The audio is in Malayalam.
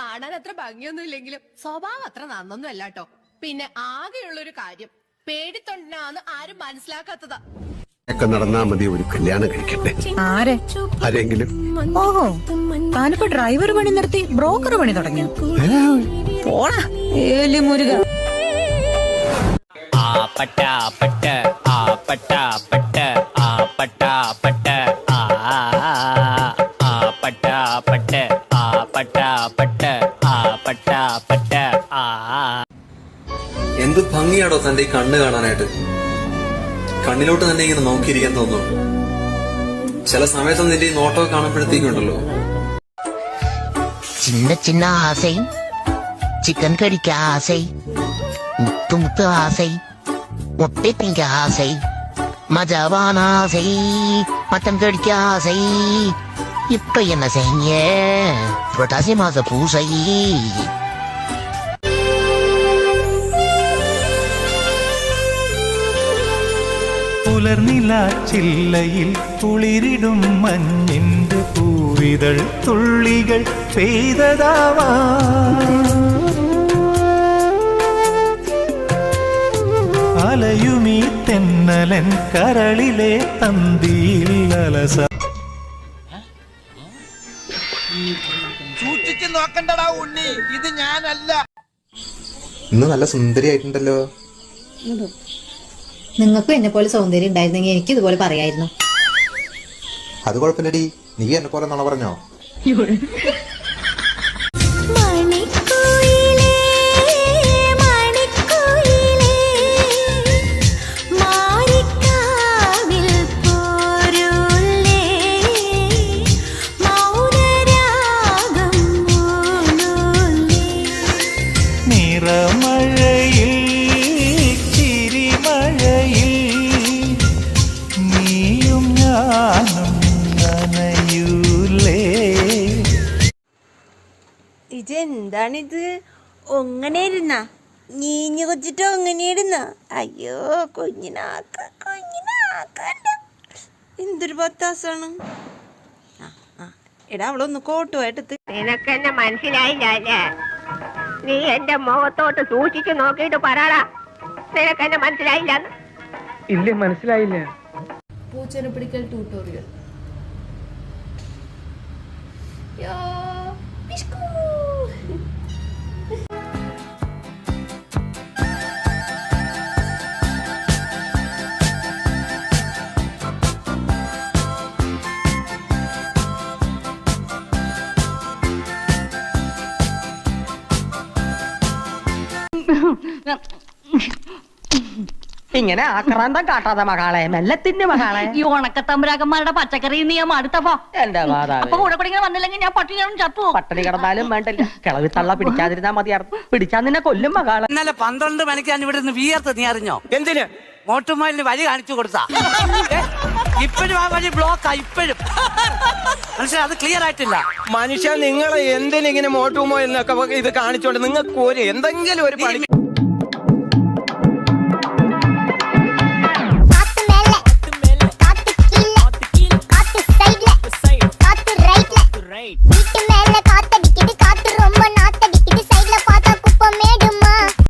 കാണാൻ അത്ര ഭംഗിയൊന്നും ഇല്ലെങ്കിലും സ്വഭാവം അത്ര നന്നൊന്നും അല്ലാട്ടോ. പിന്നെ ആകെയുള്ളൊരു കാര്യം പേടിത്തൊണ്ടനാന്ന് ആരും മനസ്സിലാക്കാത്തതാ. ഒക്കെ നടന്നാ മതി, ഒരു കല്യാണം കഴിക്കട്ടെ. ആരെങ്കിലും. ഓഹോ, താനിപ്പോ ഡ്രൈവർ പണി നിർത്തി ബ്രോക്കർ പണി തുടങ്ങിയോ? പോടാ ഏലി മുരുക. എന്ത് ഭംഗിയാണോ തന്റെ ഈ കണ്ണ് കാണാനായിട്ട്. കണ്ണിലോട്ട് തന്നെ ഇങ്ങനെ നോക്കിയിരിക്കാൻ തോന്നുന്നു. ചില സമയത്ത് നിന്റെ ഈ നോട്ടമൊക്കെ കാണുമ്പോഴത്തേക്കുണ്ടല്ലോ. சின்ன சின்ன ஆசை, சிக்கன் கடிக்க ஆசை, முத்து முத்து ஆசை, முட்டை திங்க ஆசை, மஜாவான ஆசை, மட்டன் கடிக்க ஆசை. இப்ப என்ன செய்ய புரட்டாசி மாச பூசை. പുലർനിലാച്ചില്ലയിൽ കുളിരിടും മഞ്ഞിന്റെ പൂവിതൾ തുള്ളികൾ പെയ്തതാവാ. അലയുമീ തെന്നലൻ കരളിലെ തന്തിയിൽ അലസ. സൂക്ഷിച്ച് നോക്കണ്ടടാ ഉണ്ണി, ഇത് ഞാനല്ല. ഇന്ന് നല്ല സുന്ദരിയായിട്ടുണ്ടല്ലോ. നിങ്ങൾക്കും എന്നെ പോലെ സൗന്ദര്യം ഉണ്ടായിരുന്നെങ്കിൽ എനിക്ക് ഇതുപോലെ പറയായിരുന്നു. അത് കുഴപ്പമില്ലടി, നീ എന്നെ പോലെ നുണ പറഞ്ഞോ? ഇതെന്താണിത്? ഒങ്ങനെ ഇരുന്ന നീഞ്ഞു കൊച്ചിട്ട് ഒങ്ങനെ ഇരുന്ന. അയ്യോ കുഞ്ഞിനാക്ക എന്തൊരു പത്താസാണ്. എടാ അവളൊന്ന് കോട്ടുമായിട്ട്. നിനക്കെന്നെ മനസ്സിലായില്ല അല്ലേ? നീ എന്റെ മുഖത്തോട്ട് സൂക്ഷിച്ചു നോക്കിയിട്ട് പറയാ, നിനക്കെന്നെ മനസ്സിലായില്ല. ഇല്ല, മനസ്സിലായില്ല. പൂച്ചനെ പിടിക്കൽ ട്യൂട്ടോറിയൽ. ഇങ്ങനെ ആക്രാന്തം കാട്ടാതെ മകളെ, മെല്ലത്തിന്റെ മകളെ. ഈ ഉണക്കത്തമ്പരാക്കന്മാരുടെ പച്ചക്കറി നീ അടുത്തപ്പോ എന്റെ അപ്പൊ കൂടെ കൂടെ വന്നില്ലെങ്കിൽ ഞാൻ പട്ടിണി ചത്തു. പട്ടണി കിടന്നാലും വേണ്ടല്ല, കിളവി തള്ള പിടിക്കാതിരുന്നാ മതിയായിരുന്നു. പിടിച്ചാൽ നിന്നെ കൊല്ലും മകളെ. ഇന്നലെ 12 മണിക്ക് ഞാൻ ഇവിടെ നിന്ന് വിയർത്ത്, നീ അറിഞ്ഞോ? എന്തിന്? മോട്ടുമാലിന് വഴി കാണിച്ചു കൊടുത്താ. ഇപ്പോഴും ആ വഴി ബ്ലോക്കാ. ഇപ്പോഴും മനുഷ്യൻ അത് ക്ലിയർ ആയിട്ടില്ല. മനുഷ്യ, നിങ്ങൾ എന്തിനിങ്ങനെ മോട്ടുമോ എന്നൊക്കെ ഇത് കാണിച്ചോണ്ട് നിങ്ങൾക്ക് എന്തെങ്കിലും ഒരു പണി